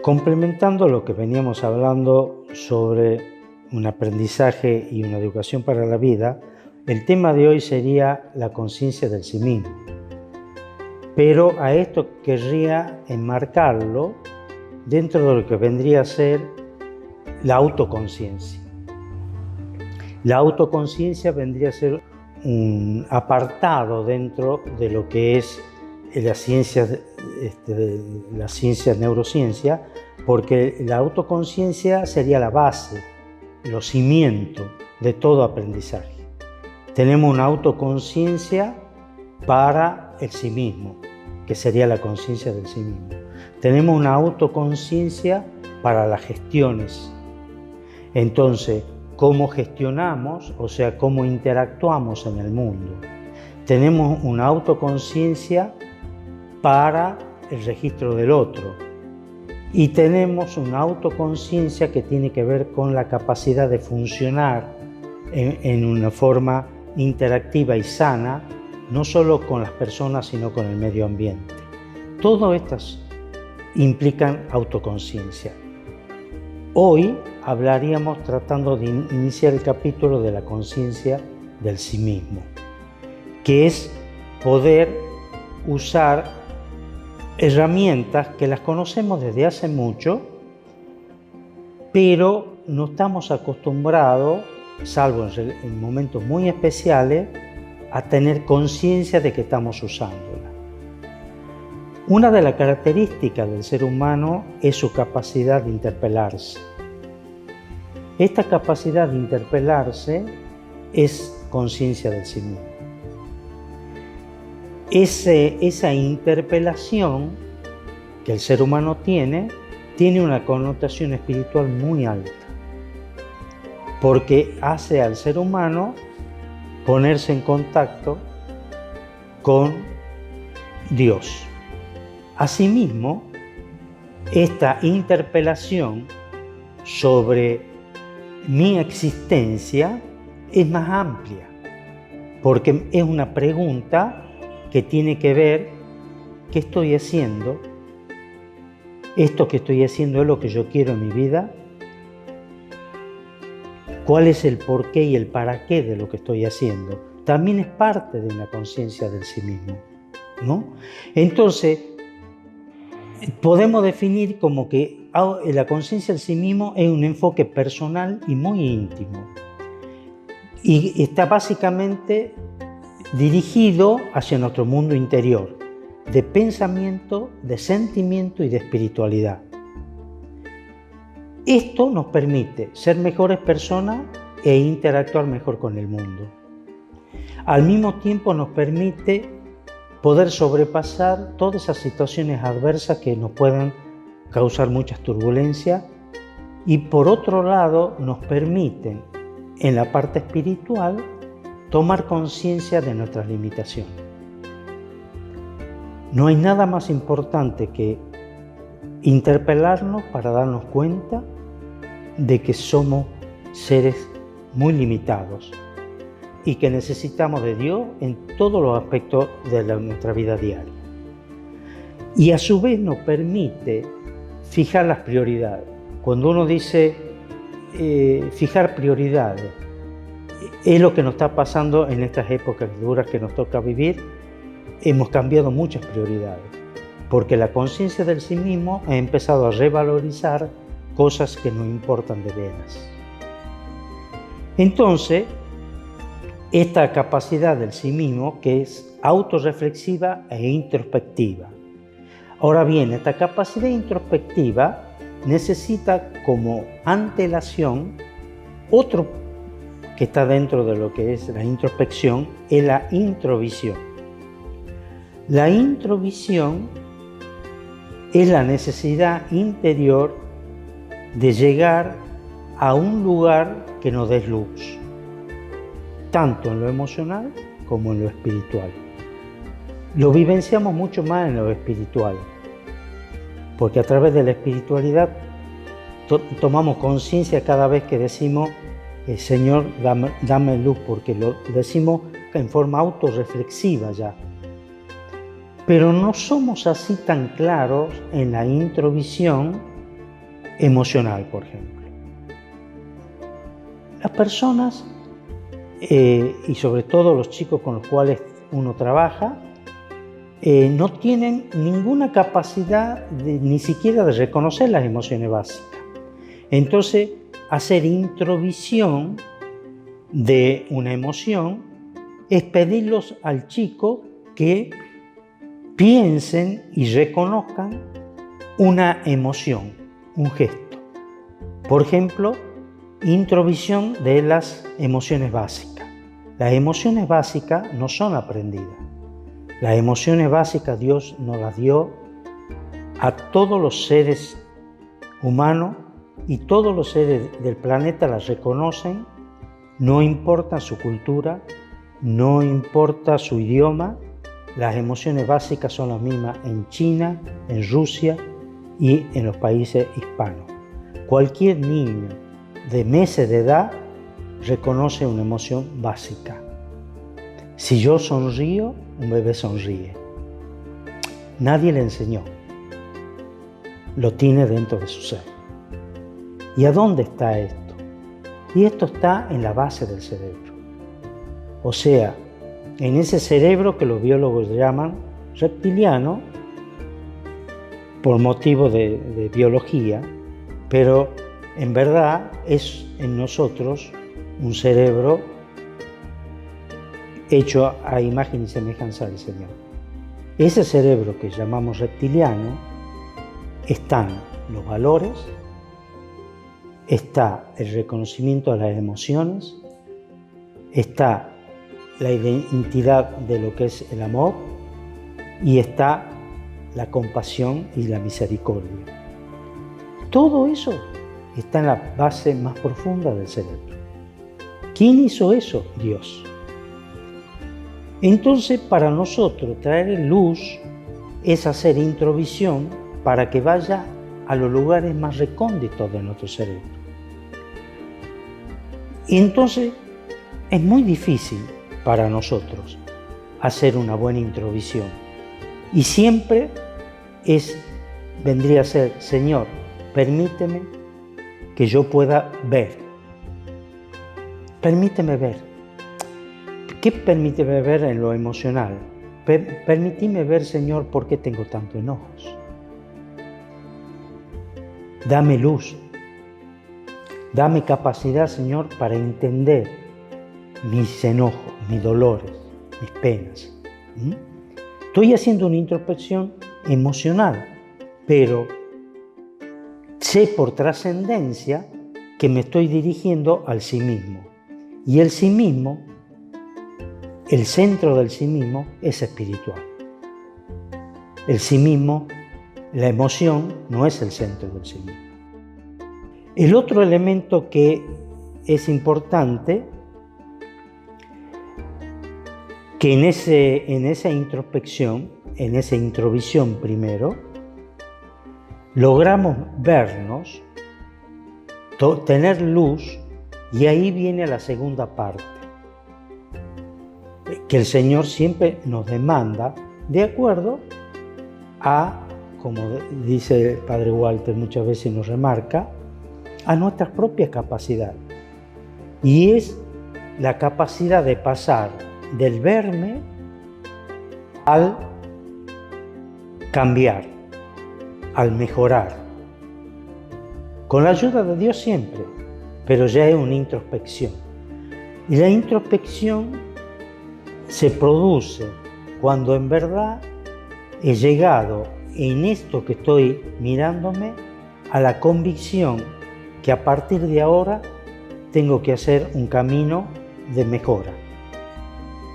Complementando lo que veníamos hablando sobre un aprendizaje y una educación para la vida, el tema de hoy sería la conciencia del sí mismo. Pero a esto querría enmarcarlo dentro de lo que vendría a ser la autoconciencia. La autoconciencia vendría a ser un apartado dentro de lo que es las ciencias neurociencia, porque la autoconciencia sería la base, los cimientos de todo aprendizaje. Tenemos una autoconciencia para el sí mismo, que sería la conciencia del sí mismo. Tenemos una autoconciencia para las gestiones. Entonces, cómo gestionamos, o sea, cómo interactuamos en el mundo. Tenemos una autoconciencia para el registro del otro. Y tenemos una autoconciencia que tiene que ver con la capacidad de funcionar en una forma interactiva y sana, no solo con las personas, sino con el medio ambiente. Todas estas implican autoconciencia. Hoy hablaríamos tratando de iniciar el capítulo de la conciencia del sí mismo, que es poder usar herramientas que las conocemos desde hace mucho, pero no estamos acostumbrados, salvo en momentos muy especiales, a tener conciencia de que estamos usándola. Una de las características del ser humano es su capacidad de interpelarse. Esta capacidad de interpelarse es conciencia del sí mismo. Esa interpelación que el ser humano tiene una connotación espiritual muy alta, porque hace al ser humano ponerse en contacto con Dios. Asimismo, esta interpelación sobre mi existencia es más amplia, porque es una pregunta que tiene que ver qué estoy haciendo, esto que estoy haciendo es lo que yo quiero en mi vida, cuál es el porqué y el para qué de lo que estoy haciendo. También es parte de una conciencia del sí mismo, ¿no? Entonces, podemos definir como que la conciencia del sí mismo es un enfoque personal y muy íntimo. Y está básicamente dirigido hacia nuestro mundo interior, de pensamiento, de sentimiento y de espiritualidad. Esto nos permite ser mejores personas e interactuar mejor con el mundo. Al mismo tiempo nos permite poder sobrepasar todas esas situaciones adversas que nos puedan causar muchas turbulencias y por otro lado nos permiten en la parte espiritual tomar conciencia de nuestras limitaciones. No hay nada más importante que interpelarnos para darnos cuenta de que somos seres muy limitados y que necesitamos de Dios en todos los aspectos de nuestra vida diaria. Y a su vez nos permite fijar las prioridades. Cuando uno dice fijar prioridades, es lo que nos está pasando en estas épocas duras que nos toca vivir. Hemos cambiado muchas prioridades, porque la conciencia del sí mismo ha empezado a revalorizar cosas que nos importan de veras. Entonces, esta capacidad del sí mismo, que es autorreflexiva e introspectiva. Ahora bien, esta capacidad introspectiva necesita como antelación otro que está dentro de lo que es la introspección, es la introvisión. La introvisión es la necesidad interior de llegar a un lugar que nos dé luz, tanto en lo emocional como en lo espiritual. Lo vivenciamos mucho más en lo espiritual, porque a través de la espiritualidad tomamos conciencia cada vez que decimos Señor, dame luz, porque lo decimos en forma autorreflexiva ya. Pero no somos así tan claros en la introvisión emocional, por ejemplo. Las personas, y sobre todo los chicos con los cuales uno trabaja, no tienen ninguna capacidad ni siquiera de reconocer las emociones básicas. Entonces, hacer introvisión de una emoción es pedirlos al chico que piensen y reconozcan una emoción, un gesto. Por ejemplo, introvisión de las emociones básicas. Las emociones básicas no son aprendidas. Las emociones básicas Dios nos las dio a todos los seres humanos y todos los seres del planeta las reconocen, no importa su cultura, no importa su idioma. Las emociones básicas son las mismas en China, en Rusia y en los países hispanos. Cualquier niño de meses de edad reconoce una emoción básica. Si yo sonrío, un bebé sonríe. Nadie le enseñó. Lo tiene dentro de su ser. ¿Y a dónde está esto? Y esto está en la base del cerebro. O sea, en ese cerebro que los biólogos llaman reptiliano, por motivo de biología, pero en verdad es en nosotros un cerebro hecho a imagen y semejanza del Señor. Ese cerebro que llamamos reptiliano, están los valores, está el reconocimiento de las emociones, está la identidad de lo que es el amor y está la compasión y la misericordia. Todo eso está en la base más profunda del cerebro. ¿Quién hizo eso? Dios. Entonces, para nosotros traer luz es hacer introvisión para que vaya a los lugares más recónditos de nuestro cerebro. Y entonces es muy difícil para nosotros hacer una buena introvisión. Y siempre vendría a ser, Señor, permíteme que yo pueda ver. Permíteme ver. ¿Qué permíteme ver en lo emocional? Permíteme ver, Señor, por qué tengo tantos enojos. Dame luz. Dame capacidad, Señor, para entender mis enojos, mis dolores, mis penas. Estoy haciendo una introspección emocional, pero sé por trascendencia que me estoy dirigiendo al sí mismo. Y el sí mismo, el centro del sí mismo es espiritual. El sí mismo, la emoción, no es el centro del sí mismo. El otro elemento que es importante, que en esa introspección, en esa introvisión primero, logramos vernos, tener luz, y ahí viene la segunda parte, que el Señor siempre nos demanda de acuerdo a, como dice el Padre Walter muchas veces nos remarca, a nuestras propias capacidades. Y es la capacidad de pasar del verme al cambiar, al mejorar. Con la ayuda de Dios siempre, pero ya es una introspección. Y la introspección se produce cuando en verdad he llegado en esto que estoy mirándome a la convicción que a partir de ahora tengo que hacer un camino de mejora.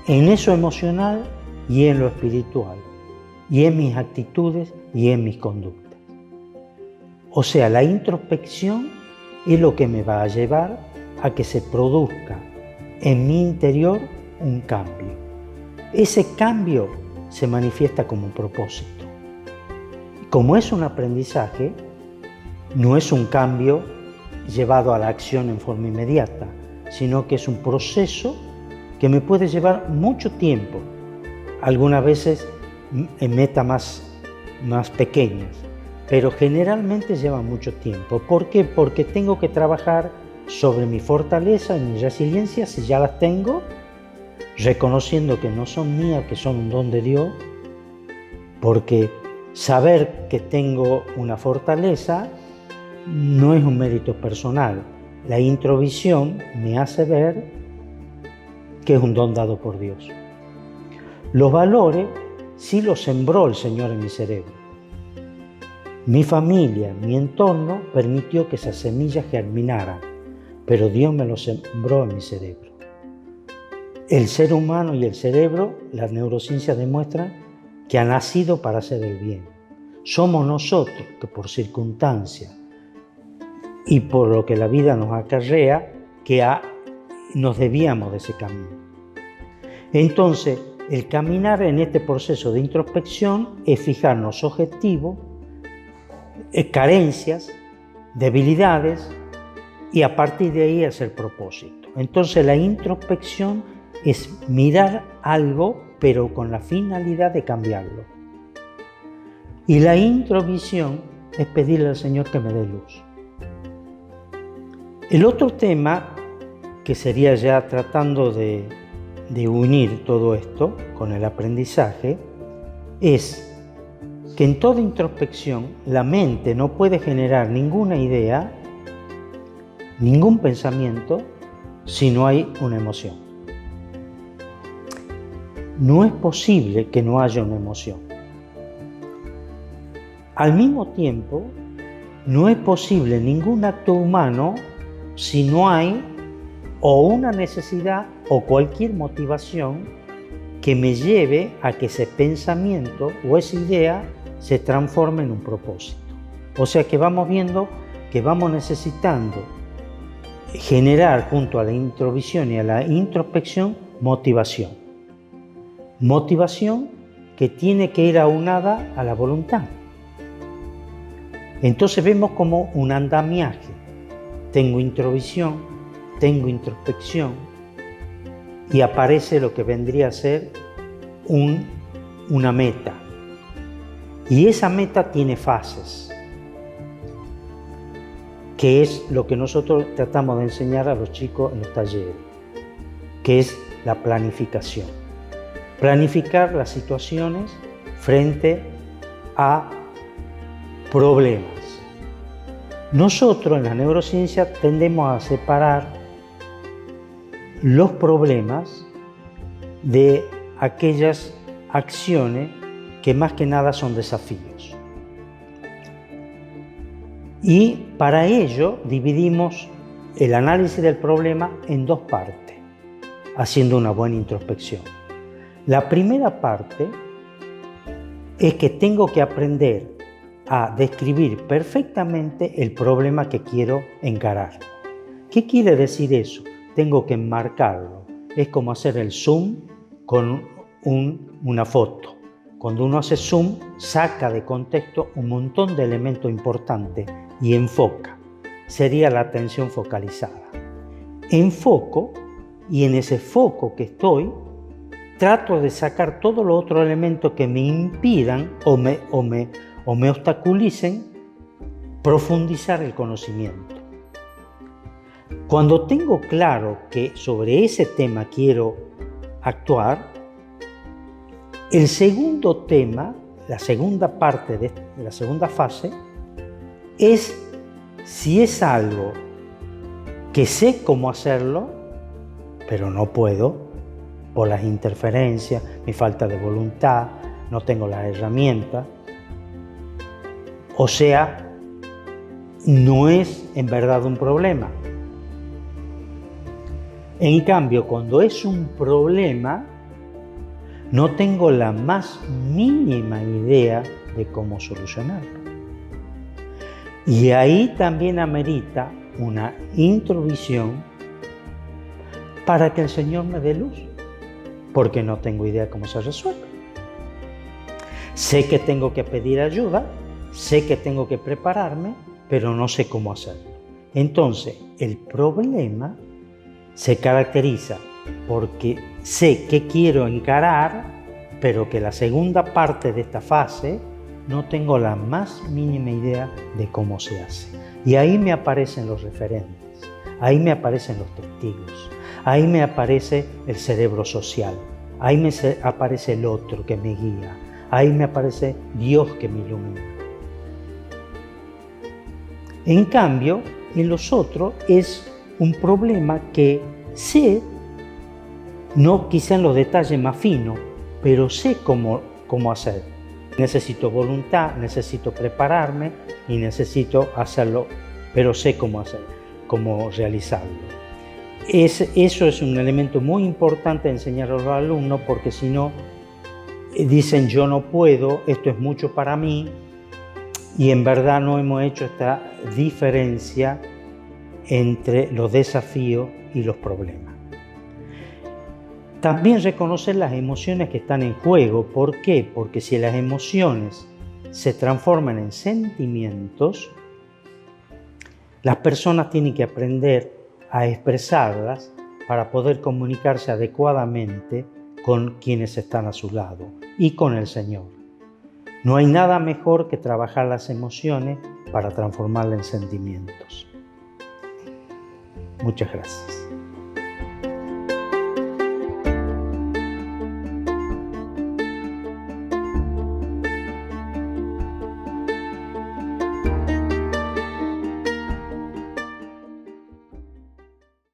En eso emocional y en lo espiritual, y en mis actitudes y en mis conductas. O sea, la introspección es lo que me va a llevar a que se produzca en mi interior un cambio. Ese cambio se manifiesta como un propósito. Como es un aprendizaje, no es un cambio llevado a la acción en forma inmediata, sino que es un proceso que me puede llevar mucho tiempo, algunas veces en metas más pequeñas, pero generalmente lleva mucho tiempo. ¿Por qué? Porque tengo que trabajar sobre mi fortaleza y mi resiliencia, si ya las tengo, reconociendo que no son mías, que son un don de Dios, porque saber que tengo una fortaleza no es un mérito personal. La introvisión me hace ver que es un don dado por Dios. Los valores sí los sembró el Señor en mi cerebro. Mi familia, mi entorno permitió que esas semillas germinaran, pero Dios me los sembró en mi cerebro. El ser humano y el cerebro, las neurociencias demuestran que ha nacido para hacer el bien. Somos nosotros que por circunstancias y por lo que la vida nos acarrea, que nos desviamos de ese camino. Entonces, el caminar en este proceso de introspección es fijarnos objetivos, carencias, debilidades y a partir de ahí hacer propósito. Entonces, la introspección es mirar algo, pero con la finalidad de cambiarlo. Y la introvisión es pedirle al Señor que me dé luz. El otro tema, que sería ya tratando de unir todo esto con el aprendizaje, es que en toda introspección la mente no puede generar ninguna idea, ningún pensamiento, si no hay una emoción. No es posible que no haya una emoción. Al mismo tiempo, no es posible ningún acto humano si no hay o una necesidad o cualquier motivación que me lleve a que ese pensamiento o esa idea se transforme en un propósito. O sea que vamos viendo que vamos necesitando generar junto a la introvisión y a la introspección motivación. Motivación que tiene que ir aunada a la voluntad. Entonces vemos como un andamiaje. Tengo introvisión, tengo introspección y aparece lo que vendría a ser una meta. Y esa meta tiene fases, que es lo que nosotros tratamos de enseñar a los chicos en los talleres, que es la planificación. Planificar las situaciones frente a problemas. Nosotros en la neurociencia tendemos a separar los problemas de aquellas acciones que más que nada son desafíos. Y para ello dividimos el análisis del problema en dos partes, haciendo una buena introspección. La primera parte es que tengo que aprender a describir perfectamente el problema que quiero encarar. ¿Qué quiere decir eso? Tengo que enmarcarlo. Es como hacer el zoom con una foto. Cuando uno hace zoom, saca de contexto un montón de elementos importantes y enfoca. Sería la atención focalizada. Enfoco y en ese foco que estoy, trato de sacar todos los otros elementos que me impidan o me obstaculicen profundizar el conocimiento. Cuando tengo claro que sobre ese tema quiero actuar, el segundo tema, la segunda parte de la segunda fase, es si es algo que sé cómo hacerlo, pero no puedo por las interferencias, mi falta de voluntad, no tengo las herramientas. O sea, no es en verdad un problema. En cambio, cuando es un problema, no tengo la más mínima idea de cómo solucionarlo. Y ahí también amerita una introvisión para que el Señor me dé luz, porque no tengo idea cómo se resuelve. Sé que tengo que pedir ayuda, sé que tengo que prepararme, pero no sé cómo hacerlo. Entonces, el problema se caracteriza porque sé qué quiero encarar, pero que la segunda parte de esta fase no tengo la más mínima idea de cómo se hace. Y ahí me aparecen los referentes, ahí me aparecen los testigos, ahí me aparece el cerebro social, ahí me aparece el otro que me guía, ahí me aparece Dios que me ilumina. En cambio, en los otros es un problema que sé, no quizá en los detalles más finos, pero sé cómo hacer. Necesito voluntad, necesito prepararme y necesito hacerlo, pero sé cómo hacer, cómo realizarlo. Eso es un elemento muy importante de enseñar a los alumnos, porque si no, dicen yo no puedo, esto es mucho para mí, y en verdad no hemos hecho esta diferencia entre los desafíos y los problemas. También reconocer las emociones que están en juego. ¿Por qué? Porque si las emociones se transforman en sentimientos, las personas tienen que aprender a expresarlas para poder comunicarse adecuadamente con quienes están a su lado y con el Señor. No hay nada mejor que trabajar las emociones para transformarlas en sentimientos. Muchas gracias.